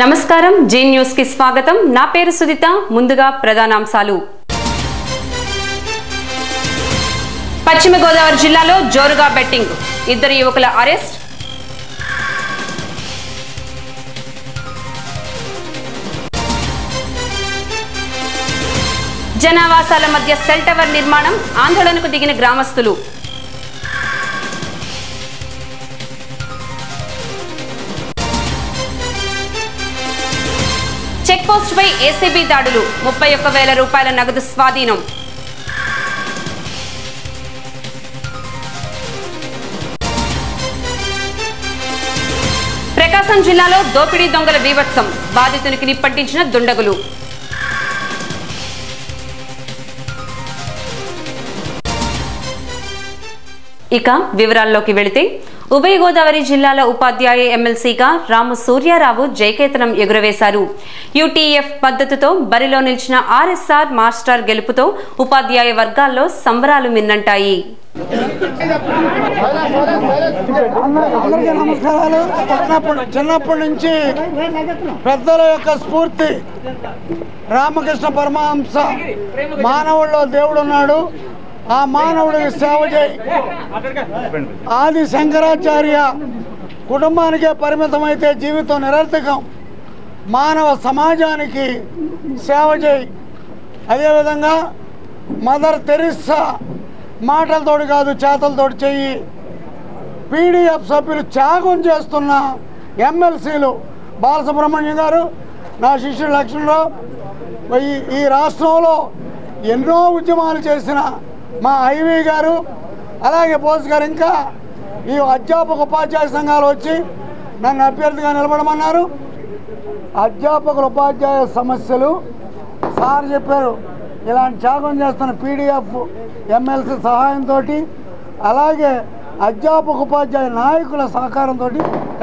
నమస్కారం G news కి స్వాగతం నా పేరు సుదిత ముందుగా ప్రధానాంశాలు పశ్చిమ గోదావరి జిల్లాలో జోరుగా బెట్టింగ్ ఇద్దరు యువకుల అరెస్ట్ జనావాసాల మధ్య సెల్ టవర్ నిర్మాణం ఆందోళనకు దిగిన గ్రామస్తులు చెక్ పోస్ట్ పై ఏసీబీ దాడులు 31,000 రూపాయల నగదు స్వాధీనం ప్రకాశం జిల్లాలో దోపిడీ దొంగల బీభత్సం బాధితునికి నిప్పంటించిన దుండగులు ఇక వివరాల్లోకి వెళితే ఉభయ గోదావరి జిల్లాల ఉపాధ్యాయ ఎమ్మెల్సీగా రాము సూర్యారావు జయకేతనం ఎగురవేశారు. యూటీఎఫ్ పద్ధతితో బరిలో నిలిచిన ఆర్ఎస్ఆర్ మాస్టర్ గెలుపుతో ఉపాధ్యాయ వర్గాల్లో సంబరాలు మిన్నంటాయి. చిన్నప్పటి నుంచి పెద్దల యొక్క స్ఫూర్తి రామకృష్ణ పరమహంస మానవుల్లో దేవుడున్నాడు, ఆ మానవుడికి సేవ చేయి. ఆది శంకరాచార్య కుటుంబానికే పరిమితమైతే జీవితం నిరర్థకం, మానవ సమాజానికి సేవ చేయి. అదేవిధంగా మదర్ తెరిస్సా మాటలతోటి కాదు చేతలతోటి చెయ్యి. పీడీఎఫ్ సభ్యులు త్యాగం చేస్తున్న ఎమ్మెల్సీలు బాలసుబ్రహ్మణ్యం గారు, నా శిష్యుడు లక్ష్మణరావు, ఈ రాష్ట్రంలో ఎన్నో ఉద్యమాలు చేసిన మా ఐవి గారు, అలాగే బోస్ గారు, ఇంకా ఈ అధ్యాపక ఉపాధ్యాయ సంఘాలు వచ్చి నన్ను అభ్యర్థిగా నిలబడమన్నారు. అధ్యాపకుల ఉపాధ్యాయ సమస్యలు సార్ చెప్పారు, ఇలాంటి త్యాగం చేస్తున్న పీడీఎఫ్ ఎమ్మెల్సీ సహాయంతో, అలాగే అధ్యాపక ఉపాధ్యాయ నాయకుల సహకారంతో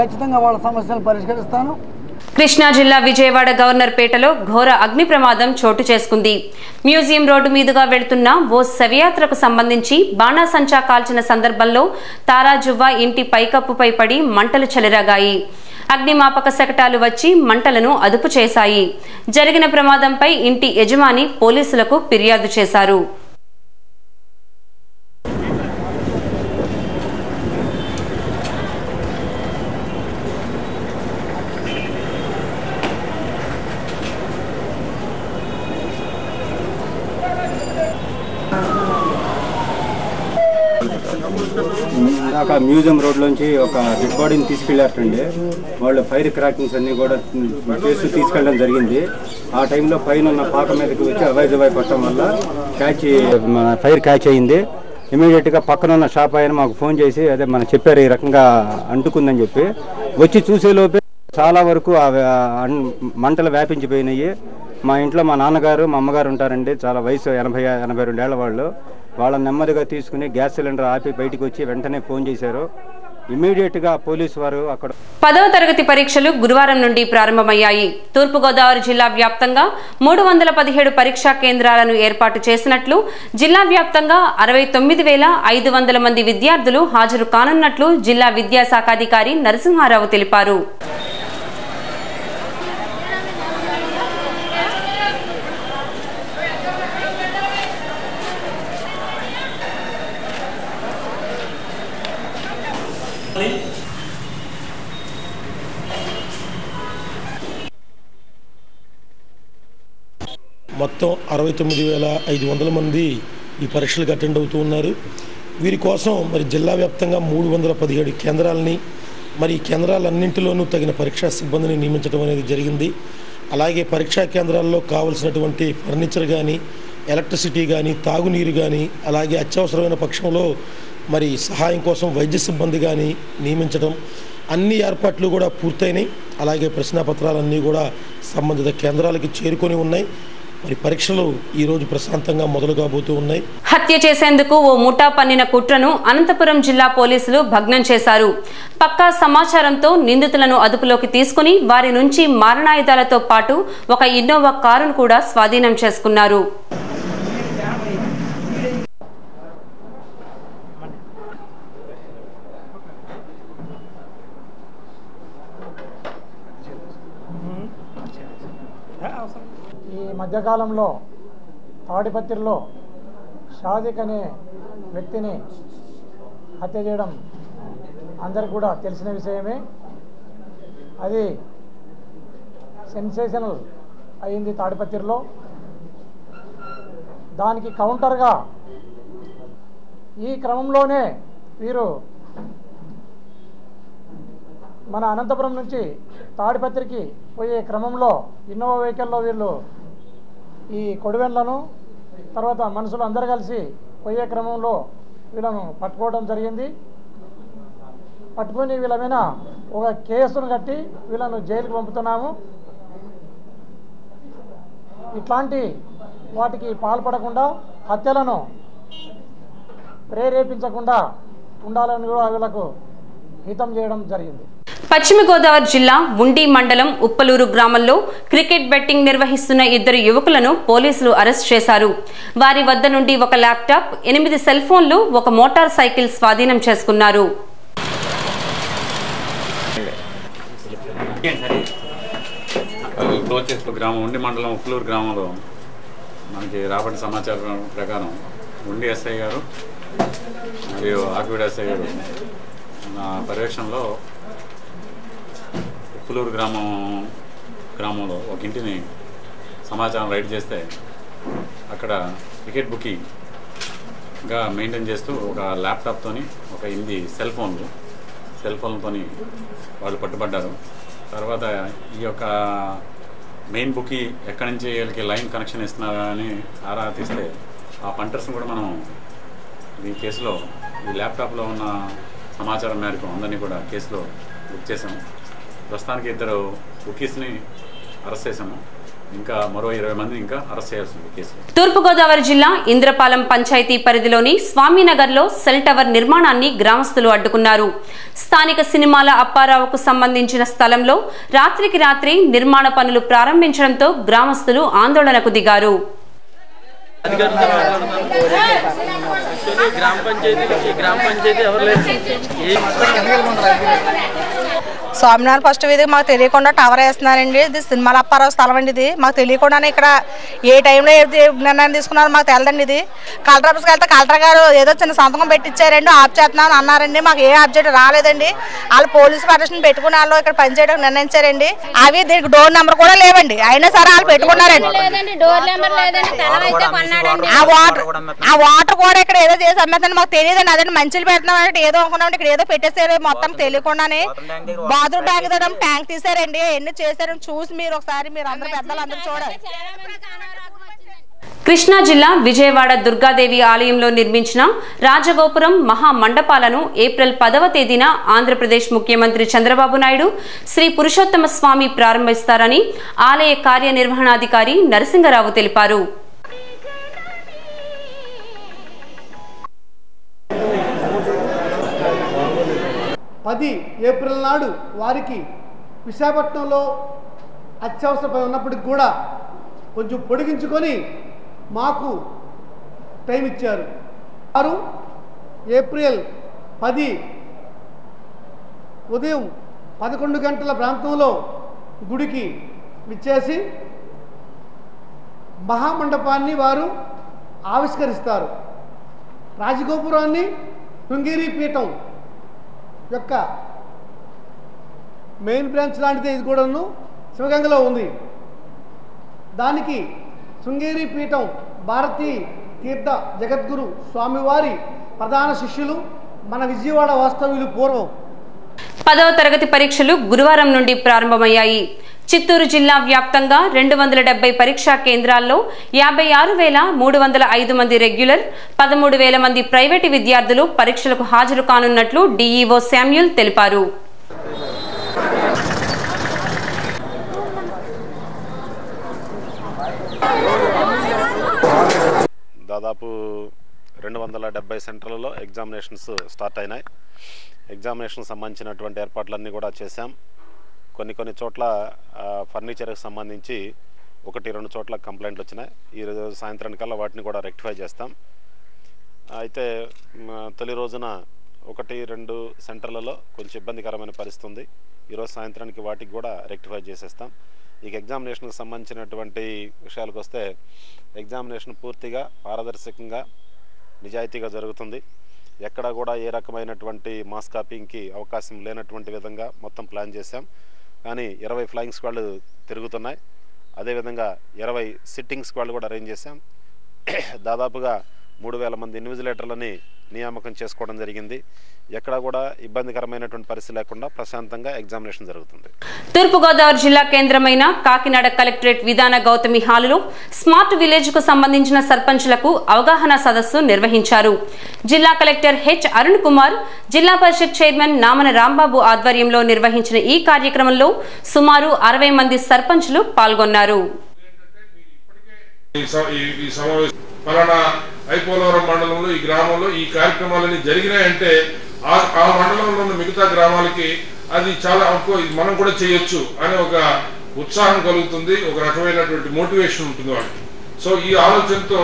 ఖచ్చితంగా వాళ్ళ సమస్యలు పరిష్కరిస్తాను. కృష్ణా జిల్లా విజయవాడ గవర్నర్ పేటలో ఘోర అగ్ని ప్రమాదం చోటు చేసుకుంది. మ్యూజియం రోడ్డు మీదుగా వెళుతున్న ఓ శవయాత్రకు సంబంధించి బాణాసంచా కాల్చిన సందర్భంలో తారాజువ్వ ఇంటి పైకప్పుపై పడి మంటలు చెలరేగాయి. అగ్నిమాపక శకటాలు వచ్చి మంటలను అదుపు చేశాయి. జరిగిన ప్రమాదంపై ఇంటి యజమాని పోలీసులకు ఫిర్యాదు చేశారు. ఇందాక మ్యూజియం రోడ్లోంచి ఒక డెడ్ బాడీని తీసుకెళ్ళారండి. వాళ్ళు ఫైర్ క్రాకింగ్స్ అన్నీ కూడా చేసి తీసుకెళ్ళడం జరిగింది. ఆ టైంలో పైన ఉన్న పాక మీదకి వచ్చి అవాయిజవాయి పట్టడం వల్ల ఫైర్ క్యాచ్ అయింది. ఇమీడియట్గా పక్కన ఉన్న షాప్ ఆయన మాకు ఫోన్ చేసి అదే మనం చెప్పారు ఈ రకంగా అంటుకుందని చెప్పి వచ్చి చూసేలోపే చాలా వరకు మంటలు వ్యాపించిపోయినాయి. మా ఇంట్లో మా నాన్నగారు మా అమ్మగారు ఉంటారండి, చాలా వయసు 82 ఏళ్ల వాళ్ళు. వాళ్ళని నెమ్మదిగా తీసుకుని గ్యాస్ సిలిండర్ ఆపి బయటకు వచ్చి వెంటనే ఫోన్ చేశారు. ఇమీడియట్ గా పోలీసు వారు అక్కడ 10వ తరగతి పరీక్షలు గురువారం నుండి ప్రారంభమయ్యాయి. తూర్పుగోదావరి జిల్లా వ్యాప్తంగా 317 పరీక్షా కేంద్రాలను ఏర్పాటు చేసినట్లు, జిల్లా వ్యాప్తంగా 69,500 మంది విద్యార్థులు హాజరు కానున్నట్లు జిల్లా విద్యాశాఖాధికారి నరసింహారావు తెలిపారు. మొత్తం 69,500 మంది ఈ పరీక్షలకు అటెండ్ అవుతూ ఉన్నారు. వీరి కోసం మరి జిల్లా వ్యాప్తంగా 317 కేంద్రాలని, మరి ఈ కేంద్రాలన్నింటిలోనూ తగిన పరీక్షా సిబ్బందిని నియమించడం అనేది జరిగింది. అలాగే పరీక్షా కేంద్రాల్లో కావలసినటువంటి ఫర్నిచర్ కానీ, ఎలక్ట్రిసిటీ కానీ, తాగునీరు కానీ, అలాగే అత్యవసరమైన పక్షంలో మరి సహాయం కోసం వైద్య సిబ్బంది కానీ నియమించడం, అన్ని ఏర్పాట్లు కూడా పూర్తయినాయి. అలాగే ప్రశ్నాపత్రాలన్నీ కూడా సంబంధిత కేంద్రాలకి చేరుకొని ఉన్నాయి. మరి పరీక్షలు ఈ రోజు ప్రశాంతంగా మొదలు కాబోతూ ఉన్నాయి. హత్య చేసేందుకు ఓ ముఠా పన్నిన కుట్రను అనంతపురం జిల్లా పోలీసులు భగ్నం చేశారు. పక్కా సమాచారంతో నిందితులను అదుపులోకి తీసుకుని వారి నుంచి మారణాయుధాలతో పాటు ఒక ఇన్నోవా కారును కూడా స్వాధీనం చేసుకున్నారు. ఈ మధ్యకాలంలో తాడిపత్రిలో షాదిక్ అనే వ్యక్తిని హత్య చేయడం అందరికి కూడా తెలిసిన విషయమే. అది సెన్సేషనల్ అయింది తాడిపత్రిలో. దానికి కౌంటర్గా ఈ క్రమంలోనే వీరు మన అనంతపురం నుంచి తాడిపత్రికి పోయే క్రమంలో ఇన్నోవా వెహికల్లో వీళ్ళు ఈ కొడివెన్లను తర్వాత మనుషులు అందరు కలిసి పోయే క్రమంలో వీళ్ళను పట్టుకోవడం జరిగింది. పట్టుకొని వీళ్ళ మీద ఒక కేసును కట్టి వీళ్ళను జైలుకు పంపుతున్నాము. ఇట్లాంటి వాటికి పాల్పడకుండా హత్యలను ప్రేరేపించకుండా ఉండాలని కూడా వీళ్ళకు హితం చేయడం జరిగింది. పశ్చిమ గోదావరి జిల్లా ఉండి మండలం ఉప్పలూరు గ్రామంలో క్రికెట్ బెట్టింగ్ నిర్వహిస్తున్న 2 యువకులను పోలీసులు అరెస్ట్ చేశారు. వారి వద్ద నుండి ఒక ల్యాప్టాప్, 8 సెల్ ఫోన్లు, ఒక మోటార్ సైకిల్ స్వాధీనం చేసుకున్నారు. గ్రామం ఉండి మండలం ఉప్పలూరు గ్రామంలో మనకి రాబడిన సమాచారం ప్రకారం ఉండి ఎస్ఐ గారు మరియు ఆర్పీడీ ఎస్ఐ గారు నా పర్యవేక్షణలో ఉప్పలూరు గ్రామంలో ఒక ఇంటిని సమాచారం రైడ్ చేస్తే అక్కడ క్రికెట్ బుకింగ్గా మెయింటైన్ చేస్తూ ఒక ల్యాప్టాప్తోని ఒక 8 సెల్ ఫోన్లతో వాళ్ళు పట్టుబడ్డారు. తర్వాత ఈ యొక్క మెయిన్ బుక్కి ఎక్కడి నుంచి వీళ్ళకి లైన్ కనెక్షన్ ఇస్తున్నారా అని ఆరా తీస్తే ఆ పంటర్స్ని కూడా మనం ఈ కేసులో ఈ ల్యాప్టాప్లో ఉన్న సమాచారం మేరకు అందరినీ కూడా కేసులో బుక్ చేసాము. ప్రస్తుతానికి 2 బుకీస్ని అరెస్ట్ చేశాము. ఇంకా మరో 20 మందిని ఇంకా అరెస్ట్ చేయాల్సింది కేసు. తూర్పుగోదావరి జిల్లా ఇంద్రపాలెం పంచాయతీ పరిధిలోని స్వామినగర్లో సెల్ టవర్ నిర్మాణాన్ని గ్రామస్తులు అడ్డుకున్నారు. స్థానిక సినిమాల అప్పారావుకు సంబంధించిన స్థలంలో రాత్రికి రాత్రి నిర్మాణ పనులు ప్రారంభించడంతో గ్రామస్తులు ఆందోళనకు దిగారు. స్వామినారాయణ ఫస్ట్ వీధి మాకు తెలియకుండా టవర్ వేస్తున్నారండి. ఇది సినిమాల అప్పారావు స్థలం అండి. ఇది మాకు తెలియకుండానే ఇక్కడ ఏ టైంలో నిర్ణయం తీసుకున్నారో మాకు తెలదండి. ఇది కలెక్టర్ ఆఫీస్కి వెళ్తే కలెక్టర్ గారు ఏదో చిన్న సంతకం పెట్టించారండి, ఆఫ్ చేస్తున్నాను అన్నారండి. మాకు ఏ ఆబ్జెక్ట్ రాలేదండి. వాళ్ళు పోలీసు పర్మిషన్ పెట్టుకుని వాళ్ళు ఇక్కడ పనిచేయడానికి నిర్ణయించారండి. అవి దీనికి డోర్ నెంబర్ కూడా లేవండి, అయినా సరే వాళ్ళు పెట్టుకున్నారండి. ఆ వాటర్ కూడా ఇక్కడ ఏదో చేసి అమ్మేదని మాకు తెలియదండి. అదే మంచిలు పెడుతున్నామంటే ఏదో అనుకున్నామంటే ఇక్కడ ఏదో పెట్టేసారు మొత్తం తెలియకుండానే. బాత్రూమ్ ట్యాంక్ తీసారండి, ఎన్ని చేశారని చూసి మీరు ఒకసారి మీరు అందరూ పెద్దలు అందరూ చూడాలి. కృష్ణా జిల్లా విజయవాడ దుర్గాదేవి ఆలయంలో నిర్మించిన రాజగోపురం మహామండపాలను ఏప్రిల్ 10వ తేదీన ఆంధ్రప్రదేశ్ ముఖ్యమంత్రి చంద్రబాబు నాయుడు శ్రీ పురుషోత్తమ స్వామి ప్రారంభిస్తారని ఆలయ కార్యనిర్వహణాధికారి నరసింగరావు తెలిపారు. ఏప్రిల్ నాడు వారికి విశాఖపట్నంలో అత్యవసర పని ఉన్నప్పటికి కూడా కొంచెం పొడిగించుకొని మాకు టైం ఇచ్చారు. వారు ఏప్రిల్ 10 ఉదయం 11 గంటల ప్రాంతంలో గుడికి విచ్చేసి మహామండపాన్ని వారు ఆవిష్కరిస్తారు. రాజగోపురాన్ని శృంగేరి పీఠం యొక్క మెయిన్ బ్రాంచ్ లాంటిది ఇది కూడాను శివగంగలో ఉంది. దానికి శృంగేరి పీఠం భారతీ తీర్థ జగద్గురు స్వామివారి ప్రధాన శిష్యులు మన విజయవాడ వాస్తవ్యులు. పూర్వం 10వ తరగతి పరీక్షలు గురువారం నుండి ప్రారంభమయ్యాయి. చిత్తూరు జిల్లా వ్యాప్తంగా 270 పరీక్షా కేంద్రాల్లో 56,305 మంది రెగ్యులర్, 13,000 మంది ప్రైవేటు విద్యార్థులు పరీక్షలకు హాజరు కానున్నట్లు డీఈఓ శామ్యూల్ తెలిపారు. దాదాపు 270 సెంటర్లలో ఎగ్జామినేషన్స్ స్టార్ట్ అయినాయి. ఎగ్జామినేషన్ సంబంధించినటువంటి ఏర్పాట్లన్నీ కూడా చేశాం. కొన్ని చోట్ల ఫర్నిచర్కి సంబంధించి 1-2 చోట్ల కంప్లైంట్లు వచ్చినాయి. ఈరోజు సాయంత్రానికల్లా వాటిని కూడా రెక్టిఫై చేస్తాం. అయితే తొలి రోజున 1-2 సెంటర్లలో కొంచెం ఇబ్బందికరమైన పరిస్థితి ఉంది. ఈరోజు సాయంత్రానికి వాటికి కూడా రెక్టిఫై చేసేస్తాం. ఇక ఎగ్జామినేషన్కి సంబంధించినటువంటి విషయాలకు వస్తే ఎగ్జామినేషన్ పూర్తిగా పారదర్శకంగా నిజాయితీగా జరుగుతుంది. ఎక్కడ కూడా ఏ రకమైనటువంటి మాస్ కాపింగ్కి అవకాశం లేనటువంటి విధంగా మొత్తం ప్లాన్ చేశాం. కానీ 20 ఫ్లయింగ్ స్క్వాడ్లు తిరుగుతున్నాయి. అదేవిధంగా 20 సిట్టింగ్ స్క్వాడ్లు కూడా అరేంజ్ చేశాం. దాదాపుగా 3000 మంది ఇన్విజిలేటర్లని నియామకం చేసుకోవడం జరిగింది. ఎక్కడ కూడా ఇబ్బందికరమైనటువంటి పరిస్థితి లేకుండా ప్రశాంతంగా ఎగ్జామినేషన్ జరుగుతుంది. తూర్పుగోదావరి జిల్లా కేంద్రమైన కాకినాడ కలెక్టరేట్ విధాన గౌతమి హాలులో స్మార్ట్ విలేజ్ కు సంబంధించిన సర్పంచులకు అవగాహన సదస్సు నిర్వహించారు. జిల్లా కలెక్టర్ హెచ్ అరుణ్ కుమార్, జిల్లా పరిషత్ చైర్మన్ నామన రాంబాబు ఆధ్వర్యంలో నిర్వహించిన ఈ కార్యక్రమంలో సుమారు 60 మంది సర్పంచులు పాల్గొన్నారు. ఫలానా ఐపోలవరం మండలంలో ఈ గ్రామంలో ఈ కార్యక్రమాలన్నీ జరిగినాయంటే ఆ మండలంలో ఉన్న మిగతా గ్రామాలకి అది చాలా మనం కూడా చేయొచ్చు అనే ఒక ఉత్సాహం కలుగుతుంది, ఒక రకమైనటువంటి మోటివేషన్ ఉంటుంది వాళ్ళకి. సో ఈ ఆలోచనతో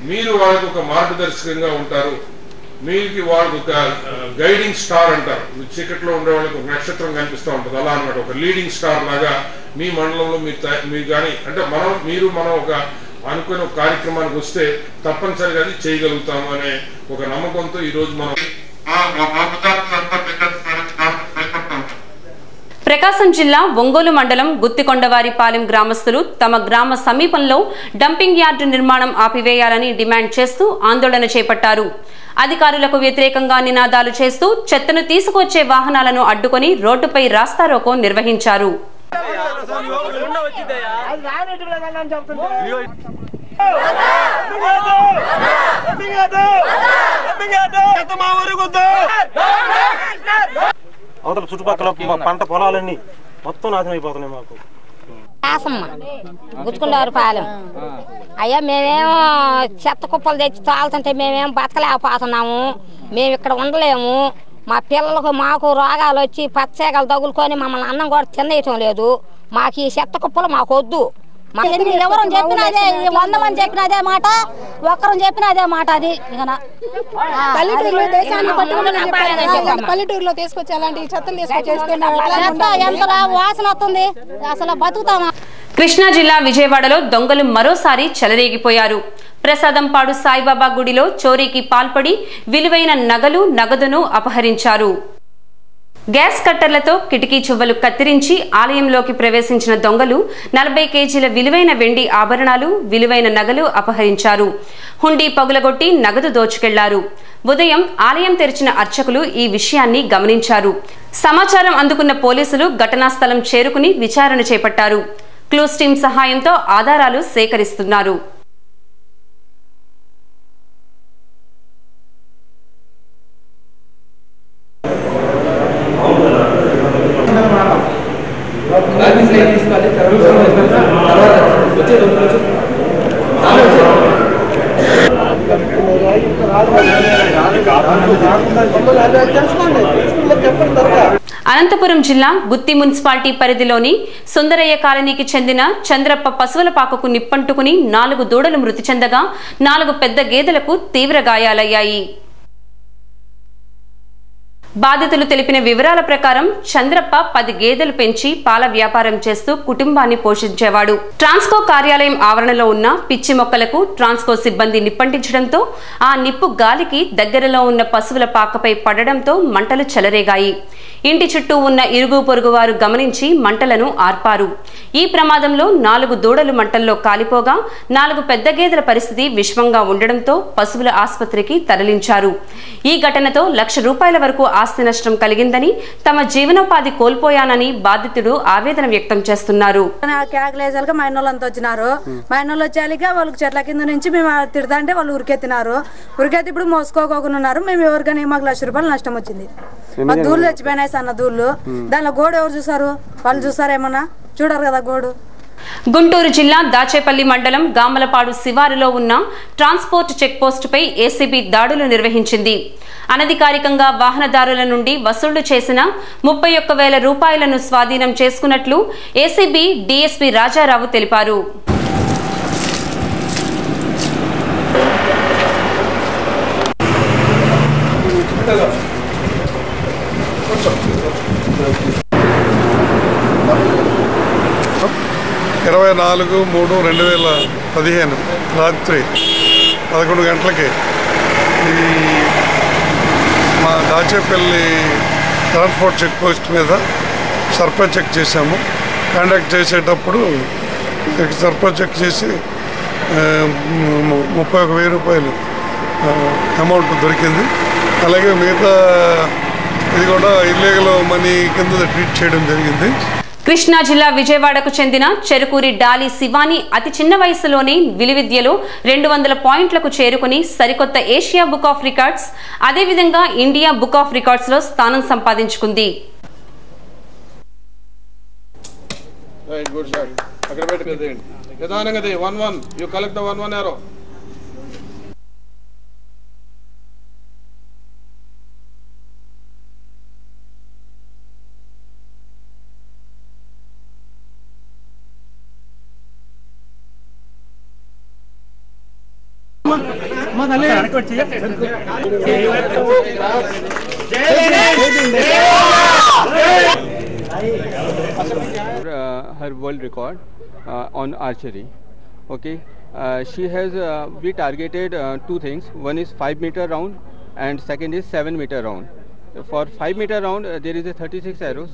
మీరు వాళ్ళకి ఒక మార్గదర్శకంగా ఉంటారు. మీకు వాళ్ళకి ఒక గైడింగ్ స్టార్ అంటారు. చీకట్లో ఉండే వాళ్ళకి ఒక నక్షత్రం కనిపిస్తూ ఉంటుంది, అలా అన్నమాట. ఒక లీడింగ్ స్టార్ లాగా మీ మండలంలో మీరు కానీ అంటే మనం ఒక అనుకునే ఒక కార్యక్రమానికి వస్తే తప్పనిసరిగా అది చేయగలుగుతాము అనే ఒక నమ్మకంతో ఈరోజు మనం ప్రకాశం జిల్లా ఒంగోలు మండలం గుత్తికొండవారిపాలెం గ్రామస్తులు తమ గ్రామ సమీపంలో డంపింగ్ యార్డు నిర్మాణం ఆపివేయాలని డిమాండ్ చేస్తూ ఆందోళన చేపట్టారు. అధికారులకు వ్యతిరేకంగా నినాదాలు చేస్తూ చెత్తను తీసుకొచ్చే వాహనాలను అడ్డుకొని రోడ్డుపై రాస్తారోకో నిర్వహించారు. అవతల చుట్టుపక్కల పంట పొలాలన్నీ మొత్తం నాశనం అయిపోతున్నాయి. మాకు గుచ్చుకుండవారిపాలెం అయ్యా, మేమేమో చెత్త కుప్పలు తెచ్చి తాలుతుంటే మేమేం బతకలేకపోతున్నాము. మేము ఇక్కడ ఉండలేము. మా పిల్లలకు మాకు రోగాలు వచ్చి పచ్చేగలు తగులుకొని మమ్మల్ని అన్నం కూడా తినేయటం లేదు. మాకు ఈ చెత్త కుప్పలు మాకు వద్దు. ఎవరు చెప్పినదే 100 మంది చెప్పినదే మాట, ఒక్కరు చెప్పినదే మాట. అది పల్లెటూరులో దేశాన్ని పల్లెటూరులో తీసుకొచ్చి అలాంటి చెత్తలు తీసుకొచ్చి ఎంత వాసన వస్తుంది, అసలు బతుకుతామా? కృష్ణా జిల్లా విజయవాడలో దొంగలు మరోసారి చెలరేగిపోయారు. ప్రసాదంపాడు సాయిబాబా గుడిలో చోరీకి పాల్పడి విలువైన నగలు, నగదును అపహరించారు. గ్యాస్ కట్టర్లతో కిటికీ చువ్వలు కత్తిరించి ఆలయంలోకి ప్రవేశించిన దొంగలు 40 కేజీల విలువైన వెండి ఆభరణాలు, విలువైన నగలు అపహరించారు. హుండీ పగులగొట్టి నగదు దోచుకెళ్లారు. ఉదయం ఆలయం తెరిచిన అర్చకులు ఈ విషయాన్ని గమనించారు. సమాచారం అందుకున్న పోలీసులు ఘటనా స్థలం చేరుకుని విచారణ చేపట్టారు. క్లూస్ టీం సహాయంతో ఆధారాలు సేకరిస్తున్నారు. అనంతపురం జిల్లా గుత్తి మున్సిపాలిటీ పరిధిలోని సుందరయ్య కాలనీకి చెందిన చంద్రప్ప పశువుల పాకకు నిప్పంటుకుని 4 దూడలు మృతి చెందగా 4 పెద్ద గేదెలకు తీవ్ర గాయాలయ్యాయి. బాధితులు తెలిపిన వివరాల ప్రకారం చంద్రప్ప 10 గేదెలు పెంచి పాల వ్యాపారం చేస్తూ కుటుంబాన్ని పోషించేవాడు. ట్రాన్స్కో కార్యాలయం ఆవరణలో ఉన్న పిచ్చి మొక్కలకు ట్రాన్స్కో సిబ్బంది నిప్పంటించడంతో ఆ నిప్పు గాలికి దగ్గరలో ఉన్న పశువుల పాకపై పడడంతో మంటలు చెలరేగాయి. ఇంటి చుట్టూ ఉన్న ఇరుగు పొరుగు వారు గమనించి మంటలను ఆర్పారు. ఈ ప్రమాదంలో 4 దూడలు మంటల్లో కాలిపోగా 4 పెద్ద గేదెల పరిస్థితి విషమంగా ఉండడంతో పశువుల ఆసుపత్రికి తరలించారు. ఈ ఘటనతో ₹1,00,000 వరకు ఆస్తి నష్టం కలిగిందని, తమ జీవనోపాధి కోల్పోయానని బాధితుడు ఆవేదన వ్యక్తం చేస్తున్నారు. మైనోళ్ళు వచ్చాలిగా వాళ్ళకి చెట్ల కింద నుంచి మేము తిడతాంటే వాళ్ళు ఉరికెత్తినారు. ఉరికెత్తి ఇప్పుడు మోసుకోకుండా ఉన్నారు. మేము ఎవరికైనా మాకు ₹1,00,000 నష్టం వచ్చింది. మా దూళ్ళు చచ్చిపోయినాయి సన్న దూళ్ళు. దానిలో గోడు ఎవరు చూసారు? వాళ్ళు చూసారేమన్నా? చూడరు కదా గోడు. గుంటూరు జిల్లా దాచేపల్లి మండలం గామలపాడు శివారులో ఉన్న ట్రాన్స్పోర్ట్ చెక్పోస్టుపై ఏసీబీ దాడులు నిర్వహించింది. అనధికారికంగా వాహనదారుల నుండి వసూళ్లు చేసిన ₹31,000 స్వాధీనం చేసుకున్నట్లు ఏసీబీ డీఎస్పీ రాజారావు తెలిపారు. 24/3/2015 రాత్రి 11 గంటలకి ఈ మా దాచేపల్లి ట్రాన్స్పోర్ట్ చెక్ పోస్ట్ మీద సర్పంచ్ చెక్ చేశాము. కాంటాక్ట్ చేసేటప్పుడు సర్పంచ్ చెక్ చేసి 31,000 రూపాయలు అమౌంట్ దొరికింది. అలాగే మిగతా ఇది కూడా ఇల్లీగల్ మనీ కింద ట్రీట్ చేయడం జరిగింది. కృష్ణా జిల్లా విజయవాడకు చెందిన చెరుకూరి డాలి శివాని అతి చిన్న వయసులోనే విలువిద్యలో 200 పాయింట్లకు చేరుకుని సరికొత్త ఏషియా బుక్ ఆఫ్ రికార్డ్స్ అదేవిధంగా ఇండియా బుక్ ఆఫ్ రికార్డ్స్ లో స్థానం సంపాదించుకుంది. Her world record on archery. Okay, she has we targeted two things. One is 5-meter round and second is 7-meter round. For 5-meter round there is a 36 arrows.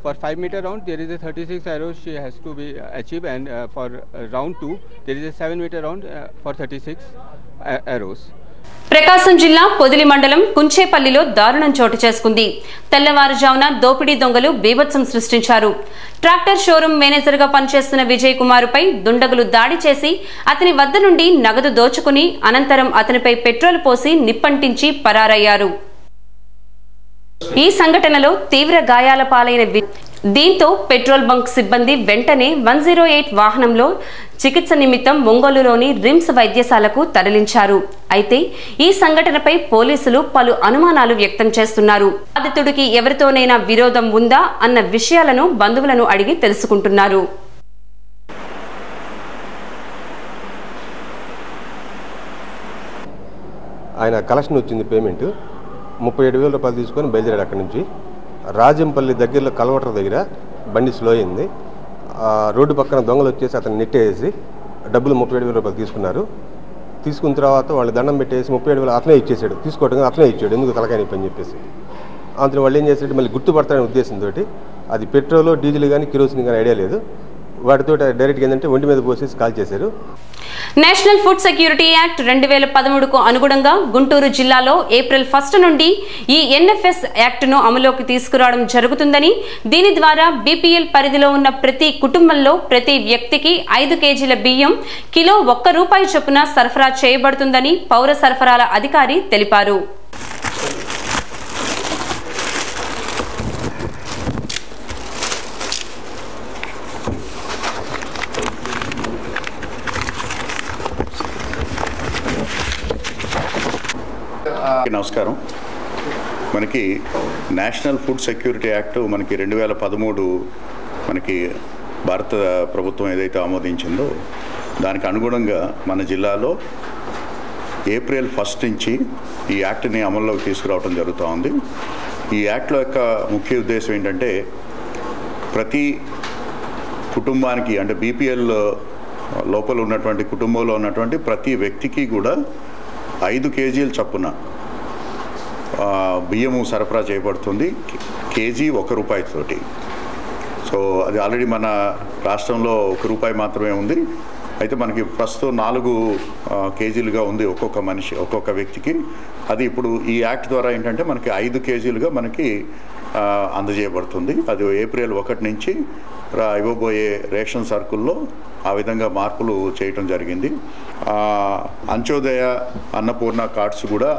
For 5-meter round there is a 36 arrows she has to be achieved, and for round 2 there is a 7-meter round for 36 arrows. ప్రకాశం జిల్లా పొదిలి మండలం కుంచేపల్లిలో దారుణం చోటు చేసుకుంది. తెల్లవారుజామున దోపిడీ దొంగలు బీభత్సం సృష్టించారు. ట్రాక్టర్ షోరూమ్ మేనేజర్ గా పనిచేస్తున్న విజయ్ కుమారుపై దుండగులు దాడి చేసి అతని వద్ద నుండి నగదు దోచుకుని అనంతరం అతనిపై పెట్రోల్ పోసి నిప్పంటించి పరారయ్యారు. ఈ సంఘటనలో తీవ్ర గాయాల పాలైన దీంతో పెట్రోల్ బంక్ సిబ్బంది వెంటనే 108 వాహనంలో చికిత్స నిమిత్తం ఒంగోలులోని రిమ్స్ వైద్యశాలకు తరలించారు. అయితే ఈ సంఘటనపై పోలీసులు పలు అనుమానాలు వ్యక్తం చేస్తున్నారు. బాధితుడికి ఎవరితోనైనా విరోధం ఉందా అన్న విషయాలను బంధువులను అడిగి తెలుసుకుంటున్నారు. ఆయన కలెక్షన్ వచ్చింది, పేమెంట్ 37,000 రూపాయలు తీసుకొని బయలుదేరాడు. అక్కడి నుంచి రాజంపల్లి దగ్గరలో కలవటర్ దగ్గర బండి స్లో అయింది. రోడ్డు పక్కన దొంగలు వచ్చేసి అతను నెట్టేసి డబ్బులు 37,000 రూపాయలు తీసుకున్నారు. తీసుకున్న తర్వాత వాళ్ళు దండం పెట్టేసి 37,000 అతనే ఇచ్చేసాడు. తీసుకోవడం అతనే ఇచ్చాడు, ఎందుకు తలకాయ అని చెప్పేసి. అంతలో వాళ్ళు ఏం చేశాడు, మళ్ళీ గుర్తుపడతాడనే ఉద్దేశంతో అది పెట్రోల్ డీజిల్ కానీ కిరోసిన్ కానీ ఐడియా లేదు, వాటితో డైరెక్ట్గా ఏంటంటే ఒంటి మీద పోసేసి కాల్ చేశారు. నేషనల్ ఫుడ్ సెక్యూరిటీ యాక్ట్ 2013కు అనుగుణంగా గుంటూరు జిల్లాలో ఏప్రిల్ 1 నుండి ఈ ఎన్ఎఫ్ఎస్ యాక్ట్ను అమలులోకి తీసుకురావడం జరుగుతుందని, దీని ద్వారా బీపీఎల్ పరిధిలో ఉన్న ప్రతి కుటుంబంలో ప్రతి వ్యక్తికి 5 కేజీల బియ్యం కిలో ₹1 చొప్పున సరఫరా చేయబడుతుందని పౌర సరఫరాల అధికారి తెలిపారు. నమస్కారం. మనకి నేషనల్ ఫుడ్ సెక్యూరిటీ యాక్ట్ మనకి 2013 మనకి భారత ప్రభుత్వం ఏదైతే ఆమోదించిందో దానికి అనుగుణంగా మన జిల్లాలో ఏప్రిల్ 1 నుంచి ఈ యాక్ట్ని అమల్లోకి తీసుకురావడం జరుగుతూ ఉంది. ఈ యాక్ట్లో యొక్క ముఖ్య ఉద్దేశం ఏంటంటే ప్రతి కుటుంబానికి అంటే బీపీఎల్ లోపల ఉన్నటువంటి కుటుంబంలో ఉన్నటువంటి ప్రతి వ్యక్తికి కూడా 5 కేజీల చొప్పున బియ్యము సరఫరా చేయబడుతుంది, కేజీ ₹1 తోటి. సో అది ఆల్రెడీ మన రాష్ట్రంలో ₹1 మాత్రమే ఉంది. అయితే మనకి ప్రస్తుతం 4 కేజీలుగా ఉంది ఒక్కొక్క మనిషి ఒక్కొక్క వ్యక్తికి. అది ఇప్పుడు ఈ యాక్ట్ ద్వారా ఏంటంటే మనకి 5 కేజీలుగా మనకి అందజేయబడుతుంది. అది ఏప్రిల్ 1 నుంచి ఇవ్వబోయే రేషన్ సర్కుల్లో ఆ విధంగా మార్పులు చేయటం జరిగింది. అంత్యోదయ అన్నపూర్ణ కార్డ్స్ కూడా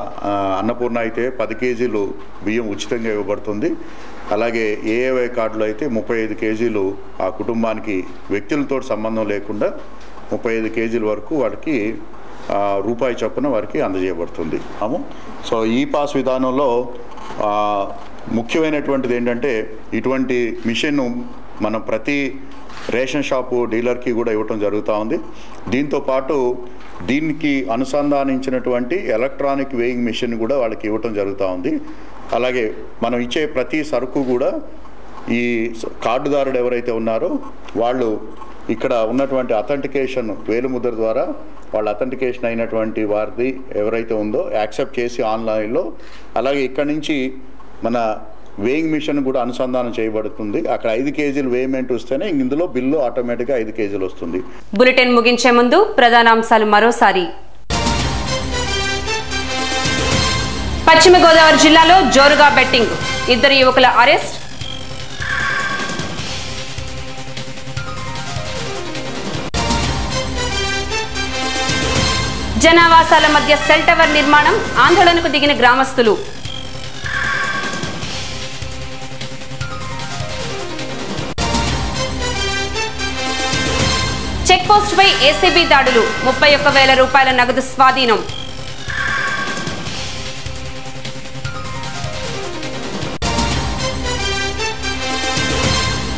అన్నపూర్ణ అయితే 10 కేజీలు బియ్యం ఉచితంగా ఇవ్వబడుతుంది. అలాగే ఏఏవై కార్డులో అయితే 35 కేజీలు ఆ కుటుంబానికి వ్యక్తులతో సంబంధం లేకుండా 35 కేజీల వరకు వారికి ₹1 చొప్పున వారికి అందజేయబడుతుంది. సో ఈ పాస్ విధానంలో ముఖ్యమైనటువంటిది ఏంటంటే ఇటువంటి మిషన్ మనం ప్రతి రేషన్ షాపు డీలర్కి కూడా ఇవ్వటం జరుగుతూ ఉంది. దీంతోపాటు దీనికి అనుసంధానించినటువంటి ఎలక్ట్రానిక్ వేయింగ్ మిషన్ కూడా వాళ్ళకి ఇవ్వటం జరుగుతూ ఉంది. అలాగే మనం ఇచ్చే ప్రతి సరుకు కూడా ఈ కార్డుదారుడు ఎవరైతే ఉన్నారో వాళ్ళు ఇక్కడ ఉన్నటువంటి అథెంటికేషన్ వేలుముద్ర ద్వారా వాళ్ళ అథెంటికేషన్ అయినటువంటి వారిది ఎవరైతే ఉందో యాక్సెప్ట్ చేసి ఆన్లైన్లో, అలాగే ఇక్కడి నుంచి మన వేయింగ్ మిషన్ కూడా అనుసంధానం చేయబడుతుంది. అక్కడ 5 కేజీలు వేయమెంట్ వస్తేనే ఇందులో బిల్లు ఆటోమేటిక్గా 5 కేజీలు వస్తుంది. బులెటిన్ ముగించే ముందు ప్రధాన అంశాలు మరోసారి. పశ్చిమ గోదావరి జిల్లాలో జోరుగా బెట్టింగ్, 2 యువకుల అరెస్ట్. జనావాసాల మధ్య సెల్ టవర్ నిర్మాణం, ఆందోళనకు దిగిన గ్రామస్తులు. చెక్ పోస్ట్ పై ఏసీబీ దాడులు, 31,000 రూపాయల నగదు స్వాధీనం.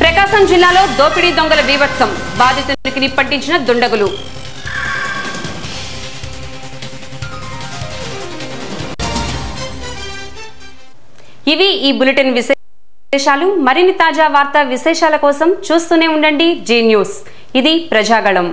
ప్రకాశం జిల్లాలో దోపిడీ దొంగల బీభత్సం, బాధితునికి నిప్పంటించిన దుండగులు. ఇవి ఈ బులెటిన్ విశేషాలు. మరిన్ని తాజా వార్తా విశేషాల కోసం చూస్తూనే ఉండండి జీ న్యూస్. ఇది ప్రజాగళం.